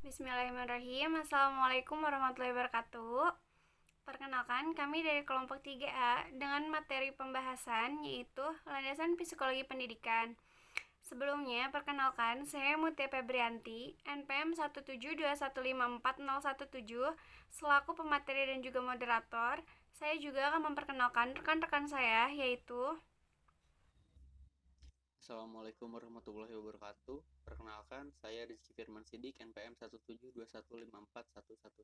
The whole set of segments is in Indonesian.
Bismillahirrahmanirrahim. Assalamualaikum warahmatullahi wabarakatuh. Perkenalkan, kami dari kelompok 3A dengan materi pembahasan yaitu landasan psikologi pendidikan. Sebelumnya, perkenalkan, saya Mutia Febrianti, NPM 172154017, selaku pemateri dan juga moderator. Saya juga akan memperkenalkan rekan-rekan saya, yaitu Assalamualaikum warahmatullahi wabarakatuh. Perkenalkan, saya Rizky Firman Sidik, NPM 172154111.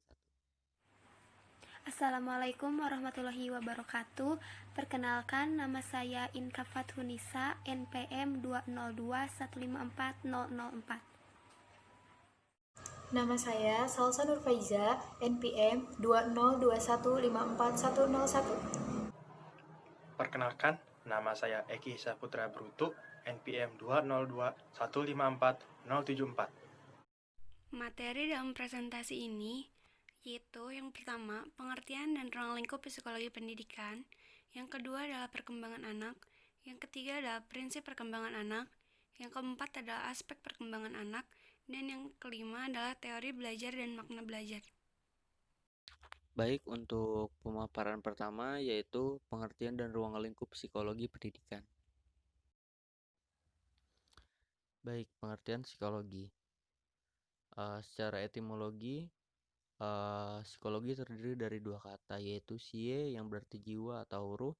Assalamualaikum warahmatullahi wabarakatuh. Perkenalkan, nama saya Inka Fathunisa, NPM 202154004. Nama saya Salsa Nurfaiza, NPM 202154101. Perkenalkan, nama saya Eki Saputra Brutu, NPM 202154074. materi dalam presentasi ini yaitu yang pertama, pengertian dan ruang lingkup psikologi pendidikan, yang kedua adalah perkembangan anak, yang ketiga adalah prinsip perkembangan anak, yang keempat adalah aspek perkembangan anak, dan yang kelima adalah teori belajar dan makna belajar. Baik, untuk pemaparan pertama yaitu pengertian dan ruang lingkup psikologi pendidikan. Baik, pengertian psikologi. Secara etimologi, psikologi terdiri dari dua kata, yaitu psie yang berarti jiwa atau ruh,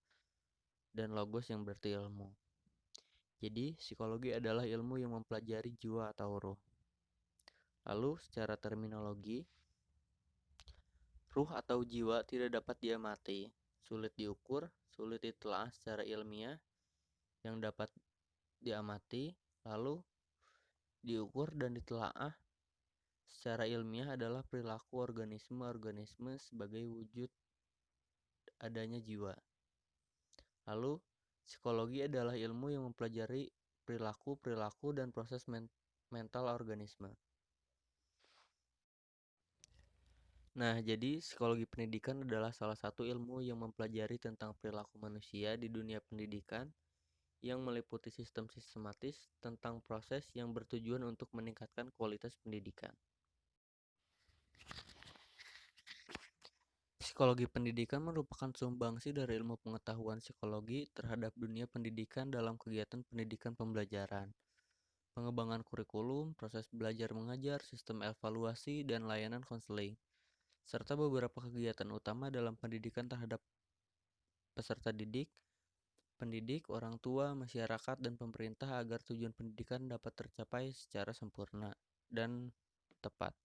dan logos yang berarti ilmu. Jadi, psikologi adalah ilmu yang mempelajari jiwa atau ruh. Lalu, secara terminologi, ruh atau jiwa tidak dapat diamati, sulit diukur, sulit ditelaah secara ilmiah. Yang dapat diamati, lalu diukur dan ditelaah secara ilmiah adalah perilaku organisme-organisme sebagai wujud adanya jiwa. Lalu, psikologi adalah ilmu yang mempelajari perilaku dan proses mental organisme. Nah, jadi psikologi pendidikan adalah salah satu ilmu yang mempelajari tentang perilaku manusia di dunia pendidikan yang meliputi sistem sistematis tentang proses yang bertujuan untuk meningkatkan kualitas pendidikan. Psikologi pendidikan merupakan sumbangsi dari ilmu pengetahuan psikologi terhadap dunia pendidikan dalam kegiatan pendidikan pembelajaran, pengembangan kurikulum, proses belajar mengajar, sistem evaluasi, dan layanan konseling, serta beberapa kegiatan utama dalam pendidikan terhadap peserta didik, pendidik, orang tua, masyarakat, dan pemerintah agar tujuan pendidikan dapat tercapai secara sempurna dan tepat.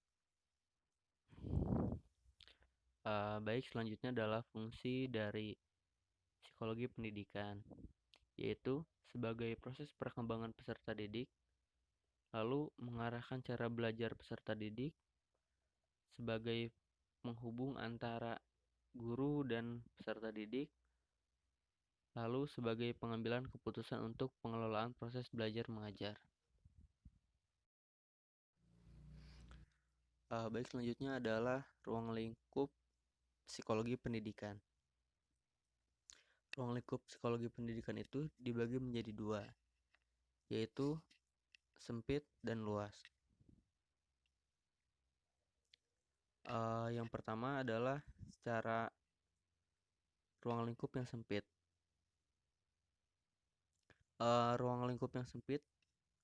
Baik, selanjutnya adalah fungsi dari psikologi pendidikan, yaitu sebagai proses perkembangan peserta didik, lalu mengarahkan cara belajar peserta didik, sebagai penghubung antara guru dan peserta didik, lalu sebagai pengambilan keputusan untuk pengelolaan proses belajar mengajar. Baik, selanjutnya adalah ruang lingkup psikologi pendidikan. Ruang lingkup psikologi pendidikan itu dibagi menjadi dua, yaitu sempit dan luas. Yang pertama adalah secara ruang lingkup yang sempit. Ruang lingkup yang sempit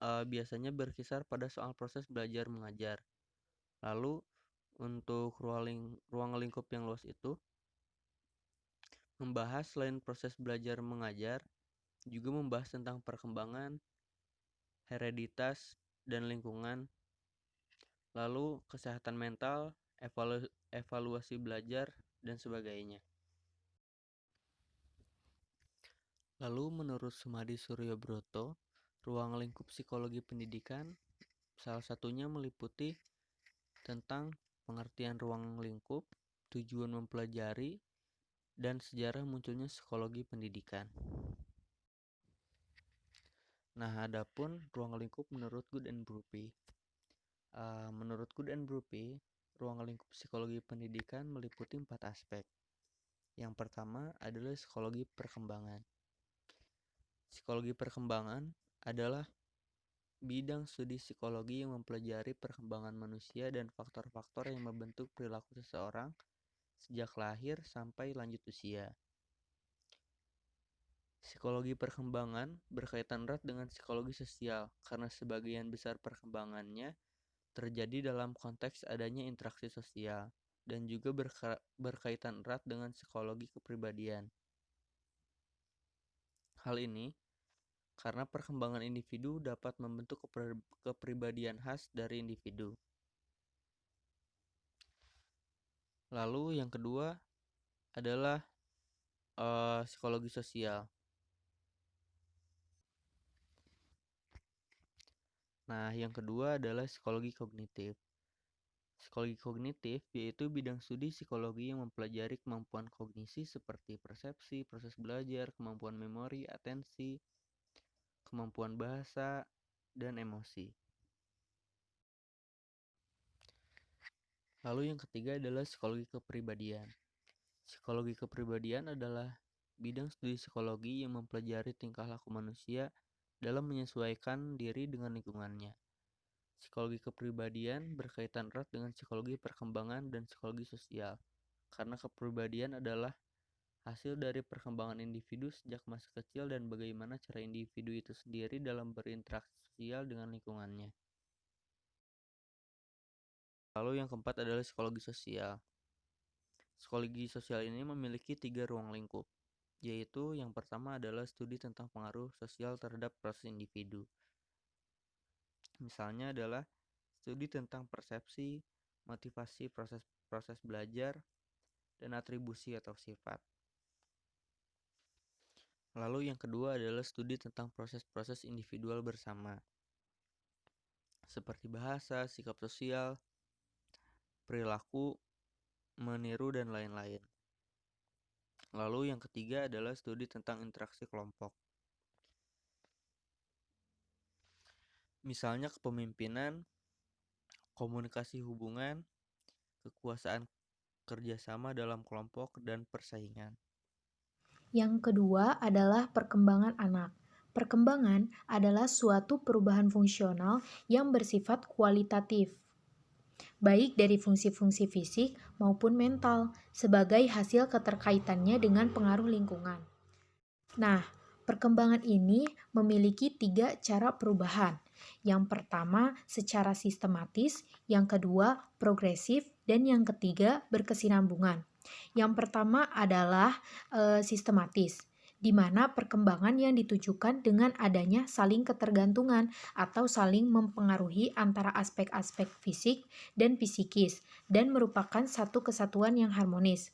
biasanya berkisar pada soal proses belajar mengajar. Lalu untuk ruang lingkup yang luas itu membahas selain proses belajar mengajar, juga membahas tentang perkembangan, hereditas, dan lingkungan, lalu kesehatan mental, evaluasi belajar, dan sebagainya. Lalu menurut Sumadi Suryobroto, ruang lingkup psikologi pendidikan salah satunya meliputi tentang pengertian ruang lingkup, tujuan mempelajari, dan sejarah munculnya psikologi pendidikan. Nah, adapun ruang lingkup menurut Good and Bruppy. Menurut Good and Bruppy, ruang lingkup psikologi pendidikan meliputi 4 aspek. Yang pertama adalah psikologi perkembangan. Psikologi perkembangan adalah bidang studi psikologi yang mempelajari perkembangan manusia dan faktor-faktor yang membentuk perilaku seseorang sejak lahir sampai lanjut usia. Psikologi perkembangan berkaitan erat dengan psikologi sosial karena sebagian besar perkembangannya terjadi dalam konteks adanya interaksi sosial dan juga berkaitan erat dengan psikologi kepribadian. Hal ini karena perkembangan individu dapat membentuk kepribadian khas dari individu. Lalu yang kedua adalah psikologi sosial. Nah, yang kedua adalah psikologi kognitif. Psikologi kognitif yaitu bidang studi psikologi yang mempelajari kemampuan kognisi seperti persepsi, proses belajar, kemampuan memori, atensi, kemampuan bahasa, dan emosi. Lalu yang ketiga adalah psikologi kepribadian. Psikologi kepribadian adalah bidang studi psikologi yang mempelajari tingkah laku manusia dalam menyesuaikan diri dengan lingkungannya. Psikologi kepribadian berkaitan erat dengan psikologi perkembangan dan psikologi sosial, karena kepribadian adalah hasil dari perkembangan individu sejak masa kecil dan bagaimana cara individu itu sendiri dalam berinteraksi sosial dengan lingkungannya. Lalu yang keempat adalah psikologi sosial. Psikologi sosial ini memiliki 3 ruang lingkup, yaitu yang pertama adalah studi tentang pengaruh sosial terhadap proses individu. Misalnya adalah studi tentang persepsi, motivasi proses belajar, dan atribusi atau sifat. Lalu yang kedua adalah studi tentang proses-proses individual bersama, seperti bahasa, sikap sosial, perilaku, meniru, dan lain-lain. Lalu yang ketiga adalah studi tentang interaksi kelompok. Misalnya kepemimpinan, komunikasi hubungan, kekuasaan kerjasama dalam kelompok, dan persaingan. Yang kedua adalah perkembangan anak. Perkembangan adalah suatu perubahan fungsional yang bersifat kualitatif, baik dari fungsi-fungsi fisik maupun mental, sebagai hasil keterkaitannya dengan pengaruh lingkungan. Nah, perkembangan ini memiliki 3 cara perubahan. Yang pertama secara sistematis, yang kedua progresif, dan yang ketiga berkesinambungan. Yang pertama adalah sistematis, di mana perkembangan yang ditujukan dengan adanya saling ketergantungan atau saling mempengaruhi antara aspek-aspek fisik dan psikis dan merupakan satu kesatuan yang harmonis.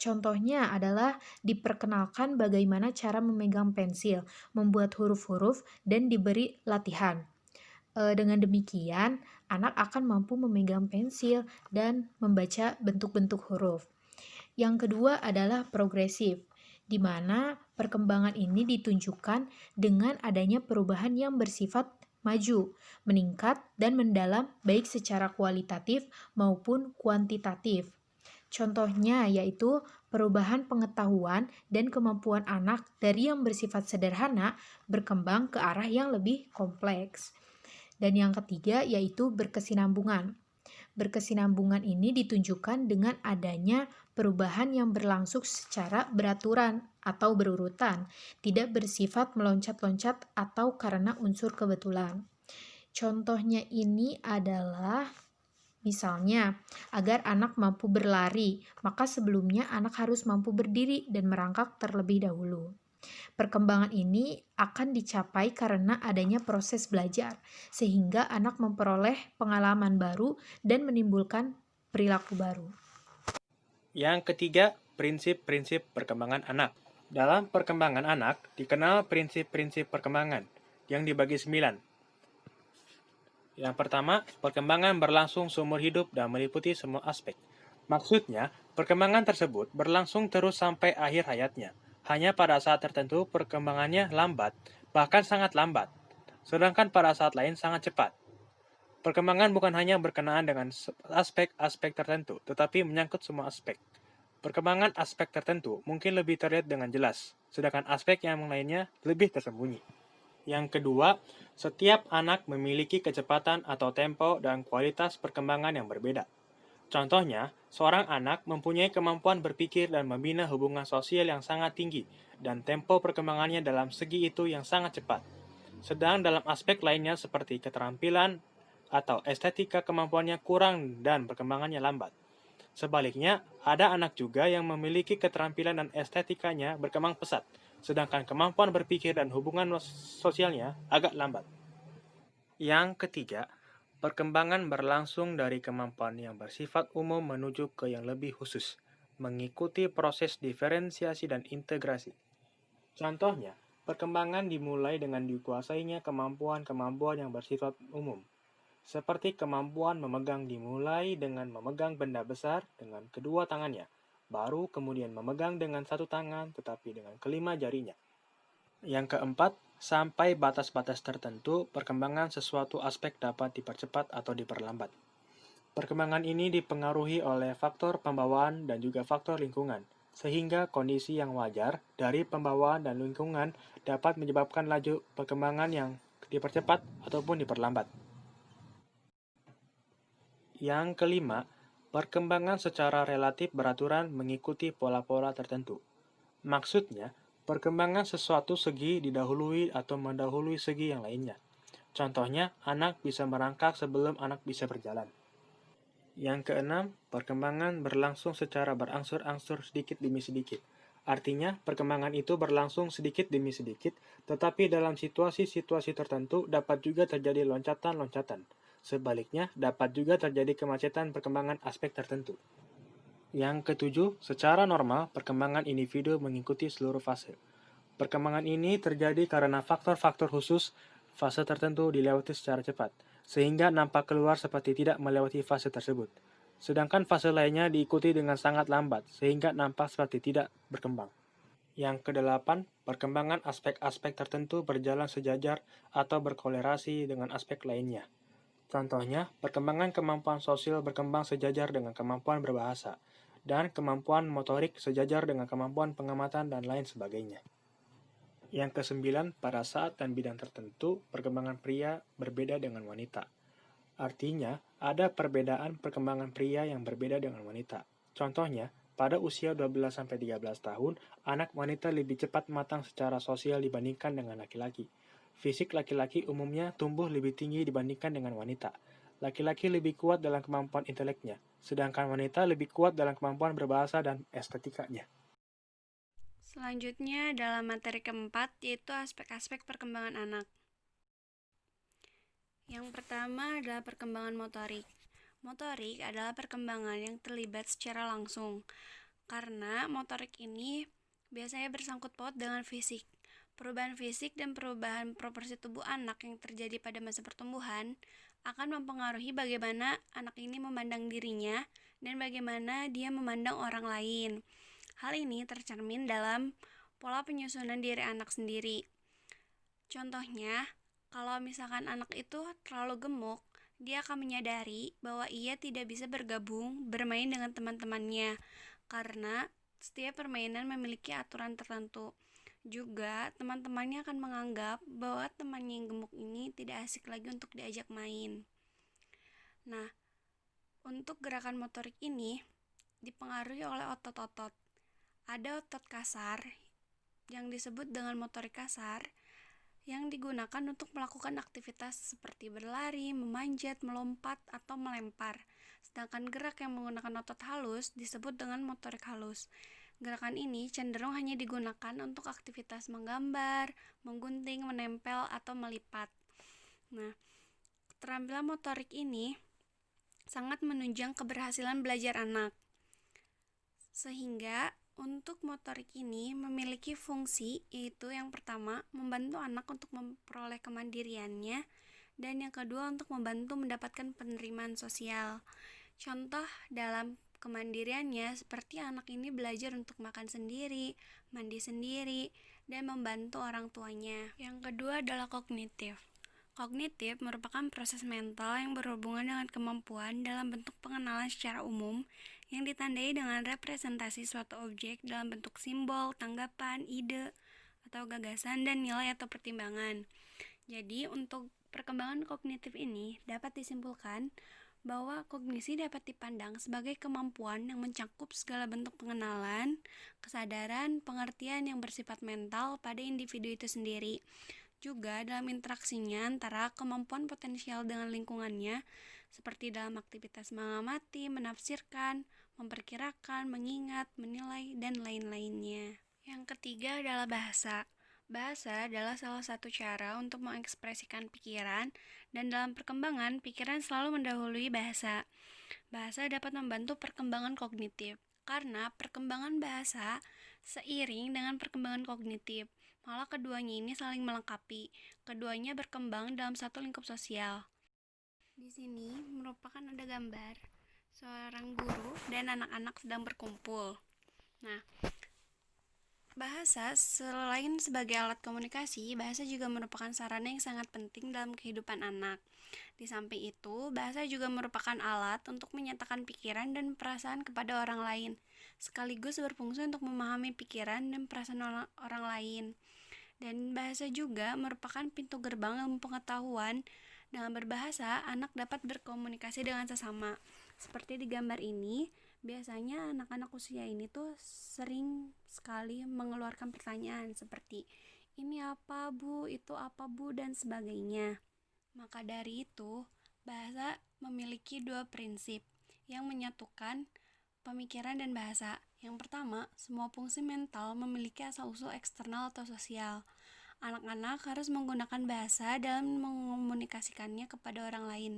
Contohnya adalah diperkenalkan bagaimana cara memegang pensil, membuat huruf-huruf, dan diberi latihan. Dengan demikian, anak akan mampu memegang pensil dan membaca bentuk-bentuk huruf. Yang kedua adalah progresif, di mana perkembangan ini ditunjukkan dengan adanya perubahan yang bersifat maju, meningkat, dan mendalam baik secara kualitatif maupun kuantitatif. Contohnya yaitu perubahan pengetahuan dan kemampuan anak dari yang bersifat sederhana berkembang ke arah yang lebih kompleks. Dan yang ketiga yaitu berkesinambungan. Berkesinambungan ini ditunjukkan dengan adanya perubahan yang berlangsung secara beraturan atau berurutan, tidak bersifat meloncat-loncat atau karena unsur kebetulan. Contohnya ini adalah misalnya, agar anak mampu berlari, maka sebelumnya anak harus mampu berdiri dan merangkak terlebih dahulu. Perkembangan ini akan dicapai karena adanya proses belajar, sehingga anak memperoleh pengalaman baru dan menimbulkan perilaku baru. Yang ketiga, prinsip-prinsip perkembangan anak. Dalam perkembangan anak, dikenal prinsip-prinsip perkembangan yang dibagi 9. Yang pertama, perkembangan berlangsung seumur hidup dan meliputi semua aspek. Maksudnya, perkembangan tersebut berlangsung terus sampai akhir hayatnya. Hanya pada saat tertentu perkembangannya lambat, bahkan sangat lambat. Sedangkan pada saat lain sangat cepat. Perkembangan bukan hanya berkenaan dengan aspek-aspek tertentu, tetapi menyangkut semua aspek. Perkembangan aspek tertentu mungkin lebih terlihat dengan jelas, sedangkan aspek yang lainnya lebih tersembunyi. Yang kedua, setiap anak memiliki kecepatan atau tempo dan kualitas perkembangan yang berbeda. Contohnya, seorang anak mempunyai kemampuan berpikir dan membina hubungan sosial yang sangat tinggi, dan tempo perkembangannya dalam segi itu yang sangat cepat. Sedang dalam aspek lainnya seperti keterampilan atau estetika kemampuannya kurang dan perkembangannya lambat. Sebaliknya, ada anak juga yang memiliki keterampilan dan estetikanya berkembang pesat, sedangkan kemampuan berpikir dan hubungan sosialnya agak lambat. Yang ketiga, perkembangan berlangsung dari kemampuan yang bersifat umum menuju ke yang lebih khusus, mengikuti proses diferensiasi dan integrasi. Contohnya, perkembangan dimulai dengan dikuasainya kemampuan-kemampuan yang bersifat umum, seperti kemampuan memegang dimulai dengan memegang benda besar dengan kedua tangannya, baru kemudian memegang dengan satu tangan tetapi dengan kelima jarinya. Yang keempat, sampai batas-batas tertentu, perkembangan sesuatu aspek dapat dipercepat atau diperlambat. Perkembangan ini dipengaruhi oleh faktor pembawaan dan juga faktor lingkungan, sehingga kondisi yang wajar dari pembawaan dan lingkungan dapat menyebabkan laju perkembangan yang dipercepat ataupun diperlambat. Yang kelima, perkembangan secara relatif beraturan mengikuti pola-pola tertentu. Maksudnya, perkembangan sesuatu segi didahului atau mendahului segi yang lainnya. Contohnya, anak bisa merangkak sebelum anak bisa berjalan. Yang keenam, perkembangan berlangsung secara berangsur-angsur sedikit demi sedikit. Artinya, perkembangan itu berlangsung sedikit demi sedikit, tetapi dalam situasi-situasi tertentu dapat juga terjadi loncatan-loncatan. Sebaliknya, dapat juga terjadi kemacetan perkembangan aspek tertentu. Yang ketujuh, secara normal, perkembangan individu mengikuti seluruh fase. Perkembangan ini terjadi karena faktor-faktor khusus fase tertentu dilewati secara cepat, sehingga nampak keluar seperti tidak melewati fase tersebut. Sedangkan fase lainnya diikuti dengan sangat lambat, sehingga nampak seperti tidak berkembang. Yang kedelapan, perkembangan aspek-aspek tertentu berjalan sejajar atau berkolerasi dengan aspek lainnya. Contohnya, perkembangan kemampuan sosial berkembang sejajar dengan kemampuan berbahasa, dan kemampuan motorik sejajar dengan kemampuan pengamatan dan lain sebagainya. Yang kesembilan, pada saat dan bidang tertentu, perkembangan pria berbeda dengan wanita. Artinya, ada perbedaan perkembangan pria yang berbeda dengan wanita. Contohnya, pada usia 12-13 tahun, anak wanita lebih cepat matang secara sosial dibandingkan dengan laki-laki. Fisik laki-laki umumnya tumbuh lebih tinggi dibandingkan dengan wanita. Laki-laki lebih kuat dalam kemampuan inteleknya, sedangkan wanita lebih kuat dalam kemampuan berbahasa dan estetikanya. Selanjutnya dalam materi keempat yaitu aspek-aspek perkembangan anak. Yang pertama adalah perkembangan motorik. Motorik adalah perkembangan yang terlibat secara langsung, karena motorik ini biasanya bersangkut paut dengan fisik. Perubahan fisik dan perubahan proporsi tubuh anak yang terjadi pada masa pertumbuhan akan mempengaruhi bagaimana anak ini memandang dirinya dan bagaimana dia memandang orang lain. Hal ini tercermin dalam pola penyusunan diri anak sendiri. Contohnya, kalau misalkan anak itu terlalu gemuk, dia akan menyadari bahwa ia tidak bisa bermain dengan teman-temannya karena setiap permainan memiliki aturan tertentu. Juga, teman-temannya akan menganggap bahwa temannya yang gemuk ini tidak asik lagi untuk diajak main. Nah, untuk gerakan motorik ini dipengaruhi oleh otot-otot. Ada otot kasar yang disebut dengan motorik kasar yang digunakan untuk melakukan aktivitas seperti berlari, memanjat, melompat, atau melempar. Sedangkan gerak yang menggunakan otot halus disebut dengan motorik halus. Gerakan ini cenderung hanya digunakan untuk aktivitas menggambar, menggunting, menempel, atau melipat. Nah, keterampilan motorik ini sangat menunjang keberhasilan belajar anak. Sehingga untuk motorik ini memiliki fungsi, yaitu yang pertama, membantu anak untuk memperoleh kemandiriannya, dan yang kedua untuk membantu mendapatkan penerimaan sosial. Contoh dalam kemandiriannya seperti anak ini belajar untuk makan sendiri, mandi sendiri, dan membantu orang tuanya. Yang kedua adalah kognitif. Kognitif merupakan proses mental yang berhubungan dengan kemampuan dalam bentuk pengenalan secara umum yang ditandai dengan representasi suatu objek dalam bentuk simbol, tanggapan, ide, atau gagasan dan nilai atau pertimbangan. Jadi, untuk perkembangan kognitif ini dapat disimpulkan bahwa kognisi dapat dipandang sebagai kemampuan yang mencakup segala bentuk pengenalan, kesadaran, pengertian yang bersifat mental pada individu itu sendiri. Juga dalam interaksinya antara kemampuan potensial dengan lingkungannya, seperti dalam aktivitas mengamati, menafsirkan, memperkirakan, mengingat, menilai, dan lain-lainnya. Yang ketiga adalah bahasa. Bahasa adalah salah satu cara untuk mengekspresikan pikiran, dan dalam perkembangan, pikiran selalu mendahului bahasa. Bahasa dapat membantu perkembangan kognitif, karena perkembangan bahasa seiring dengan perkembangan kognitif. Malah keduanya ini saling melengkapi. Keduanya berkembang dalam satu lingkup sosial. Di sini merupakan ada gambar seorang guru dan anak-anak sedang berkumpul. Nah, bahasa selain sebagai alat komunikasi, bahasa juga merupakan sarana yang sangat penting dalam kehidupan anak. Di samping itu, bahasa juga merupakan alat untuk menyatakan pikiran dan perasaan kepada orang lain, sekaligus berfungsi untuk memahami pikiran dan perasaan orang lain. Dan bahasa juga merupakan pintu gerbang ilmu pengetahuan. Dengan berbahasa, anak dapat berkomunikasi dengan sesama. Seperti di gambar ini, biasanya anak-anak usia ini tuh sering sekali mengeluarkan pertanyaan seperti ini apa bu, itu apa bu, dan sebagainya. Maka dari itu, bahasa memiliki dua prinsip yang menyatukan pemikiran dan bahasa. Yang pertama, semua fungsi mental memiliki asal-usul eksternal atau sosial. Anak-anak harus menggunakan bahasa dalam mengomunikasikannya kepada orang lain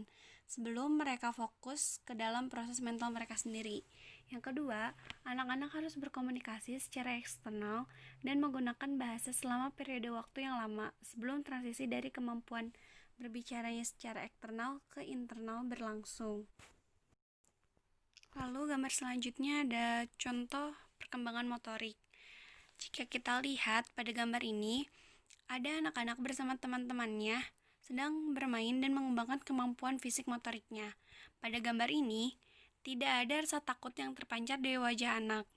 sebelum mereka fokus ke dalam proses mental mereka sendiri. Yang kedua, anak-anak harus berkomunikasi secara eksternal dan menggunakan bahasa selama periode waktu yang lama sebelum transisi dari kemampuan berbicaranya secara eksternal ke internal berlangsung. Lalu gambar selanjutnya ada contoh perkembangan motorik. Jika kita lihat pada gambar ini, ada anak-anak bersama teman-temannya sedang bermain dan mengembangkan kemampuan fisik motoriknya. Pada gambar ini, tidak ada rasa takut yang terpancar dari wajah anak.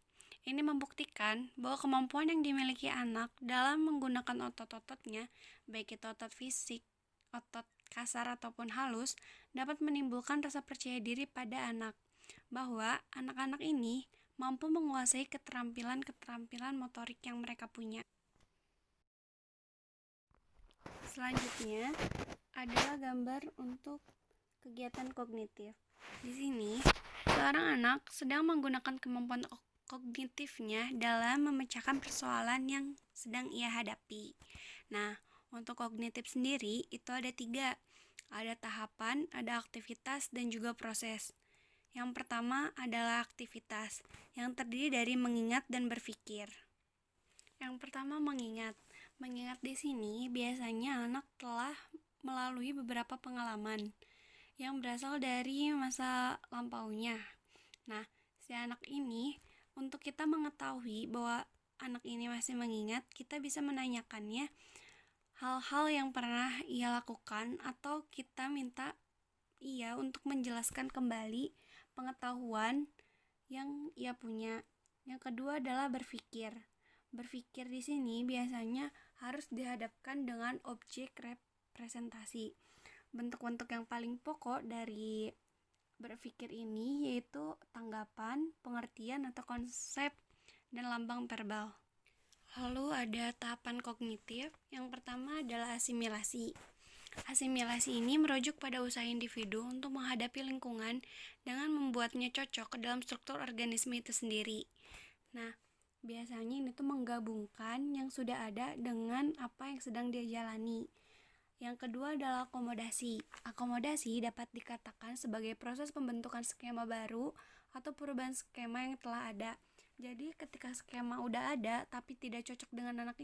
Ini membuktikan bahwa kemampuan yang dimiliki anak dalam menggunakan otot-ototnya, baik itu otot fisik, otot kasar ataupun halus, dapat menimbulkan rasa percaya diri pada anak, bahwa anak-anak ini mampu menguasai keterampilan-keterampilan motorik yang mereka punya. Selanjutnya adalah gambar untuk kegiatan kognitif. Di sini, seorang anak sedang menggunakan kemampuan kognitifnya dalam memecahkan persoalan yang sedang ia hadapi. Nah, untuk kognitif sendiri itu ada 3. Ada tahapan, ada aktivitas, dan juga proses. Yang pertama adalah aktivitas, yang terdiri dari mengingat dan berpikir. Yang pertama mengingat. Mengingat di sini biasanya anak telah melalui beberapa pengalaman yang berasal dari masa lampaunya. Nah, si anak ini, untuk kita mengetahui bahwa anak ini masih mengingat, kita bisa menanyakannya hal-hal yang pernah ia lakukan, atau kita minta ia untuk menjelaskan kembali pengetahuan yang ia punya. Yang kedua adalah berpikir. Berpikir di sini biasanya harus dihadapkan dengan objek representasi. Bentuk-bentuk yang paling pokok dari berpikir ini yaitu tanggapan, pengertian atau konsep, dan lambang verbal. Lalu ada tahapan kognitif. Yang pertama adalah asimilasi. Asimilasi ini merujuk pada usaha individu untuk menghadapi lingkungan dengan membuatnya cocok ke dalam struktur organisme itu sendiri. Nah, biasanya ini tuh menggabungkan yang sudah ada dengan apa yang sedang dia jalani. Yang kedua adalah akomodasi. Akomodasi dapat dikatakan sebagai proses pembentukan skema baru atau perubahan skema yang telah ada. Jadi ketika skema udah ada tapi tidak cocok dengan anak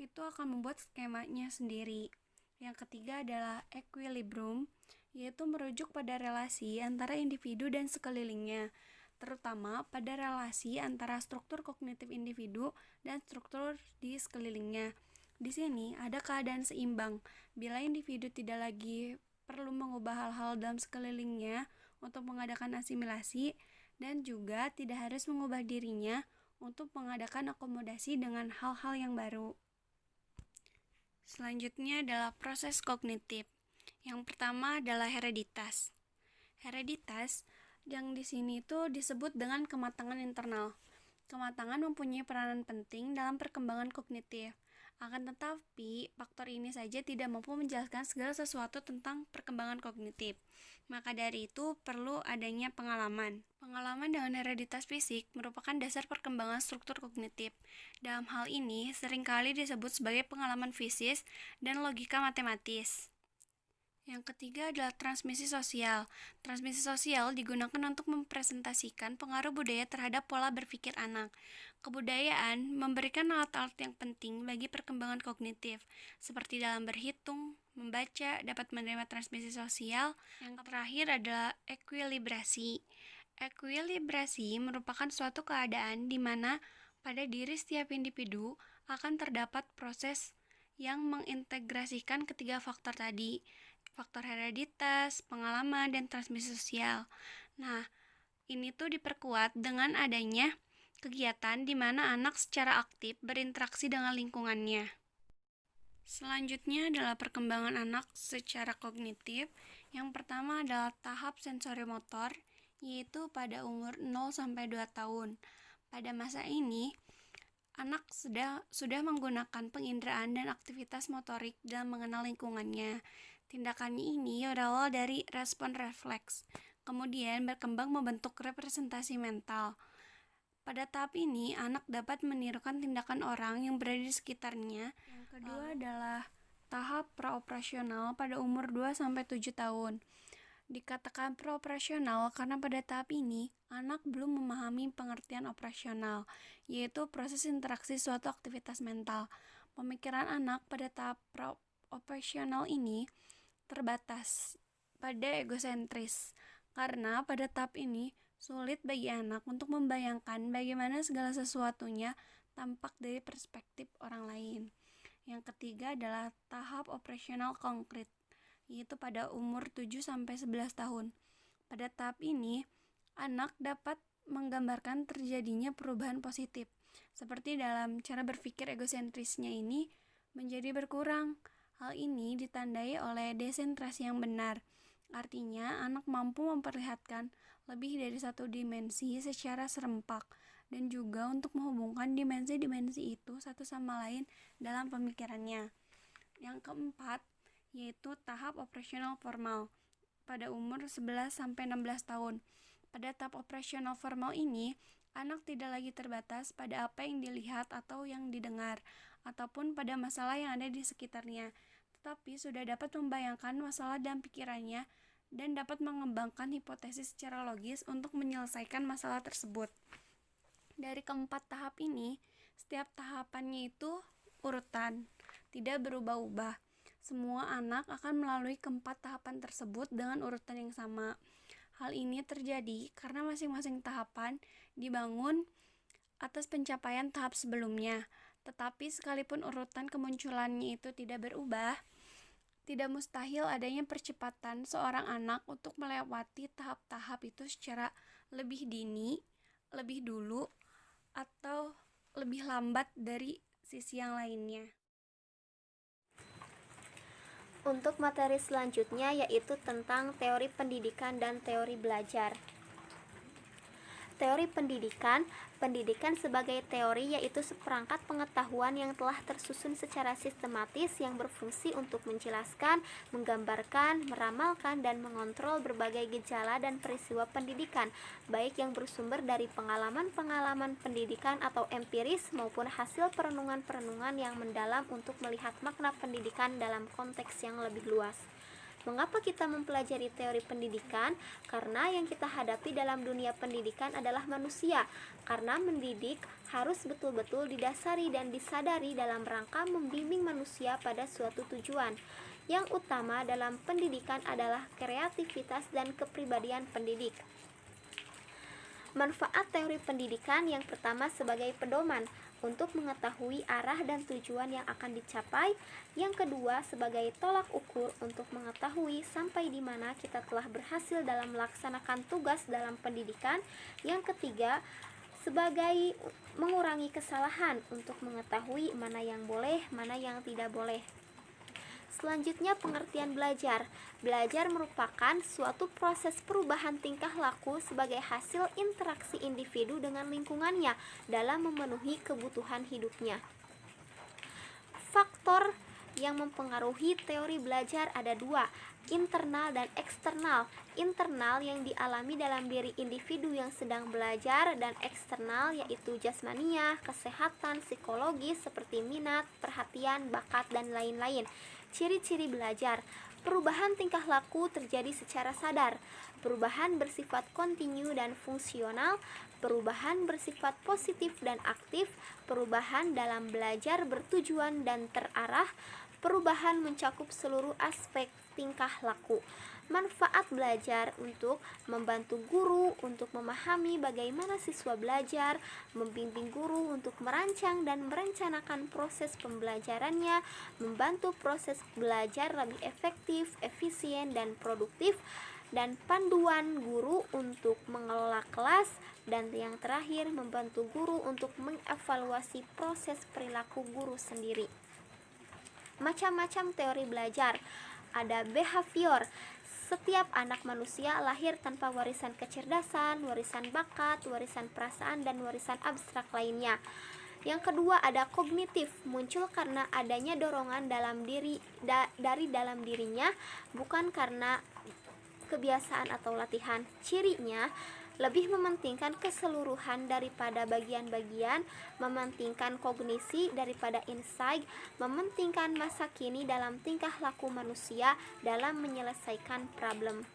itu akan membuat skemanya sendiri. Yang ketiga adalah equilibrium, yaitu merujuk pada relasi antara individu dan sekelilingnya, terutama pada relasi antara struktur kognitif individu dan struktur di sekelilingnya. Di sini ada keadaan seimbang bila individu tidak lagi perlu mengubah hal-hal dalam sekelilingnya untuk mengadakan asimilasi, dan juga tidak harus mengubah dirinya untuk mengadakan akomodasi dengan hal-hal yang baru. Selanjutnya adalah proses kognitif. Yang pertama adalah hereditas. Hereditas yang di sini itu disebut dengan kematangan internal. Kematangan mempunyai peranan penting dalam perkembangan kognitif. Akan tetapi, faktor ini saja tidak mampu menjelaskan segala sesuatu tentang perkembangan kognitif. Maka dari itu, perlu adanya pengalaman. Pengalaman dengan hereditas fisik merupakan dasar perkembangan struktur kognitif. Dalam hal ini, seringkali disebut sebagai pengalaman fisis dan logika matematis. Yang ketiga adalah transmisi sosial. Transmisi sosial digunakan untuk mempresentasikan pengaruh budaya terhadap pola berpikir anak. Kebudayaan memberikan alat-alat yang penting bagi perkembangan kognitif, seperti dalam berhitung, membaca, dapat menerima transmisi sosial. Yang terakhir adalah ekuilibrasi. Ekuilibrasi merupakan suatu keadaan di mana pada diri setiap individu akan terdapat proses yang mengintegrasikan ketiga faktor tadi, faktor hereditas, pengalaman, dan transmisi sosial. Nah, ini tuh diperkuat dengan adanya kegiatan di mana anak secara aktif berinteraksi dengan lingkungannya. Selanjutnya adalah perkembangan anak secara kognitif. Yang pertama adalah tahap sensorimotor, yaitu pada umur 0-2 tahun. Pada masa ini, anak sudah menggunakan penginderaan dan aktivitas motorik dalam mengenal lingkungannya. Tindakannya ini berawal dari respon refleks, kemudian berkembang membentuk representasi mental. Pada tahap ini, anak dapat menirukan tindakan orang yang berada di sekitarnya. Yang kedua adalah tahap praoperasional pada umur 2-7 tahun. Dikatakan praoperasional karena pada tahap ini, anak belum memahami pengertian operasional, yaitu proses interaksi suatu aktivitas mental. Pemikiran anak pada tahap praoperasional ini terbatas pada egosentris, karena pada tahap ini sulit bagi anak untuk membayangkan bagaimana segala sesuatunya tampak dari perspektif orang lain. Yang ketiga adalah tahap operasional konkret, yaitu pada umur 7-11 tahun. Pada tahap ini, anak dapat menggambarkan terjadinya perubahan positif, seperti dalam cara berpikir egosentrisnya ini menjadi berkurang. Hal ini ditandai oleh desentrasi yang benar. Artinya, anak mampu memperlihatkan lebih dari satu dimensi secara serempak dan juga untuk menghubungkan dimensi-dimensi itu satu sama lain dalam pemikirannya. Yang keempat, yaitu tahap operasional formal pada umur 11-16 tahun. Pada tahap operasional formal ini, anak tidak lagi terbatas pada apa yang dilihat atau yang didengar, ataupun pada masalah yang ada di sekitarnya, tetapi sudah dapat membayangkan masalah dalam pikirannya dan dapat mengembangkan hipotesis secara logis untuk menyelesaikan masalah tersebut. Dari keempat tahap ini, setiap tahapannya itu urutan, tidak berubah-ubah. Semua anak akan melalui keempat tahapan tersebut dengan urutan yang sama. Hal ini terjadi karena masing-masing tahapan dibangun atas pencapaian tahap sebelumnya. Tetapi sekalipun urutan kemunculannya itu tidak berubah, tidak mustahil adanya percepatan seorang anak untuk melewati tahap-tahap itu secara lebih dini, lebih dulu, atau lebih lambat dari sisi yang lainnya. Untuk materi selanjutnya yaitu tentang teori pendidikan dan teori belajar. Teori pendidikan sebagai teori yaitu seperangkat pengetahuan yang telah tersusun secara sistematis yang berfungsi untuk menjelaskan, menggambarkan, meramalkan, dan mengontrol berbagai gejala dan peristiwa pendidikan, baik yang bersumber dari pengalaman-pengalaman pendidikan atau empiris maupun hasil perenungan-perenungan yang mendalam untuk melihat makna pendidikan dalam konteks yang lebih luas. Mengapa kita mempelajari teori pendidikan? Karena yang kita hadapi dalam dunia pendidikan adalah manusia. Karena mendidik harus betul-betul didasari dan disadari dalam rangka membimbing manusia pada suatu tujuan. Yang utama dalam pendidikan adalah kreativitas dan kepribadian pendidik. Manfaat teori pendidikan yang pertama sebagai pedoman untuk mengetahui arah dan tujuan yang akan dicapai. Yang kedua sebagai tolak ukur untuk mengetahui sampai di mana kita telah berhasil dalam melaksanakan tugas dalam pendidikan. Yang ketiga sebagai mengurangi kesalahan untuk mengetahui mana yang boleh, mana yang tidak boleh. Selanjutnya, pengertian belajar. Belajar merupakan suatu proses perubahan tingkah laku sebagai hasil interaksi individu dengan lingkungannya dalam memenuhi kebutuhan hidupnya. Faktor yang mempengaruhi teori belajar ada dua, internal dan eksternal. Internal yang dialami dalam diri individu yang sedang belajar, dan eksternal yaitu jasmania, kesehatan, psikologis seperti minat, perhatian, bakat, dan lain-lain. Ciri-ciri belajar. Perubahan tingkah laku terjadi secara sadar. Perubahan bersifat kontinu dan fungsional. Perubahan bersifat positif dan aktif. Perubahan dalam belajar bertujuan dan terarah. Perubahan mencakup seluruh aspek tingkah laku. Manfaat belajar untuk membantu guru untuk memahami bagaimana siswa belajar, membimbing guru untuk merancang dan merencanakan proses pembelajarannya, membantu proses belajar lebih efektif, efisien, dan produktif, dan panduan guru untuk mengelola kelas, dan yang terakhir membantu guru untuk mengevaluasi proses perilaku guru sendiri. Macam-macam teori belajar. Ada behavior. Setiap anak manusia lahir tanpa warisan kecerdasan, warisan bakat, warisan perasaan, dan warisan abstrak lainnya. Yang kedua ada kognitif, muncul karena adanya dorongan dalam dari dalam dirinya, bukan karena kebiasaan atau latihan. Cirinya lebih mementingkan keseluruhan daripada bagian-bagian, mementingkan kognisi daripada insight, mementingkan masa kini dalam tingkah laku manusia dalam menyelesaikan problem.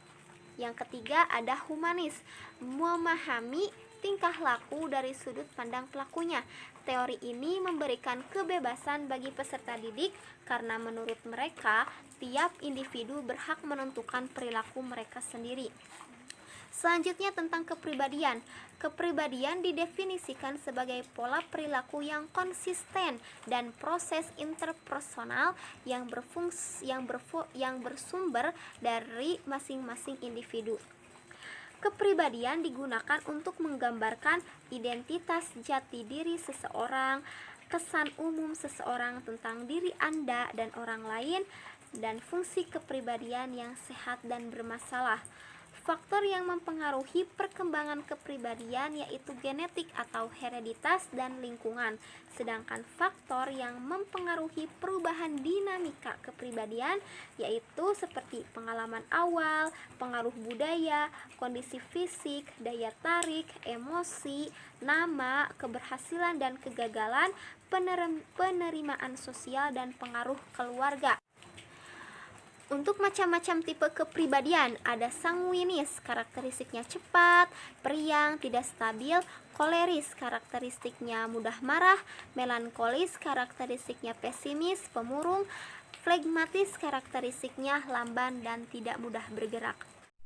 Yang ketiga ada humanis, memahami tingkah laku dari sudut pandang pelakunya. Teori ini memberikan kebebasan bagi peserta didik karena menurut mereka tiap individu berhak menentukan perilaku mereka sendiri. Selanjutnya tentang kepribadian. Kepribadian didefinisikan sebagai pola perilaku yang konsisten dan proses interpersonal yang bersumber dari masing-masing individu. Kepribadian digunakan untuk menggambarkan identitas jati diri seseorang, kesan umum seseorang tentang diri Anda dan orang lain, dan fungsi kepribadian yang sehat dan bermasalah. Faktor yang mempengaruhi perkembangan kepribadian yaitu genetik atau hereditas dan lingkungan. Sedangkan faktor yang mempengaruhi perubahan dinamika kepribadian yaitu seperti pengalaman awal, pengaruh budaya, kondisi fisik, daya tarik, emosi, nama, keberhasilan dan kegagalan, penerimaan sosial, dan pengaruh keluarga. Untuk macam-macam tipe kepribadian, ada sanguinis, karakteristiknya cepat, periang, tidak stabil, koleris, karakteristiknya mudah marah, melankolis, karakteristiknya pesimis, pemurung, flegmatis, karakteristiknya lamban dan tidak mudah bergerak.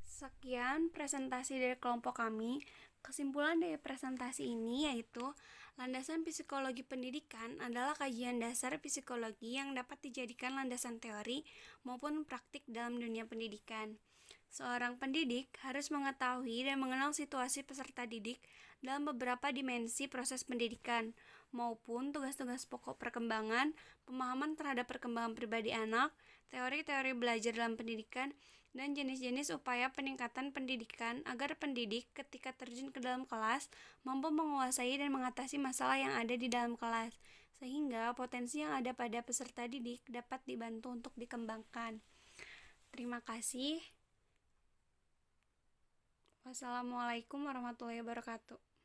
Sekian presentasi dari kelompok kami. Kesimpulan dari presentasi ini yaitu landasan psikologi pendidikan adalah kajian dasar psikologi yang dapat dijadikan landasan teori maupun praktik dalam dunia pendidikan. Seorang pendidik harus mengetahui dan mengenal situasi peserta didik dalam beberapa dimensi proses pendidikan, maupun tugas-tugas pokok perkembangan, pemahaman terhadap perkembangan pribadi anak, teori-teori belajar dalam pendidikan, dan jenis-jenis upaya peningkatan pendidikan agar pendidik ketika terjun ke dalam kelas mampu menguasai dan mengatasi masalah yang ada di dalam kelas, sehingga potensi yang ada pada peserta didik dapat dibantu untuk dikembangkan. Terima kasih. Wassalamualaikum warahmatullahi wabarakatuh.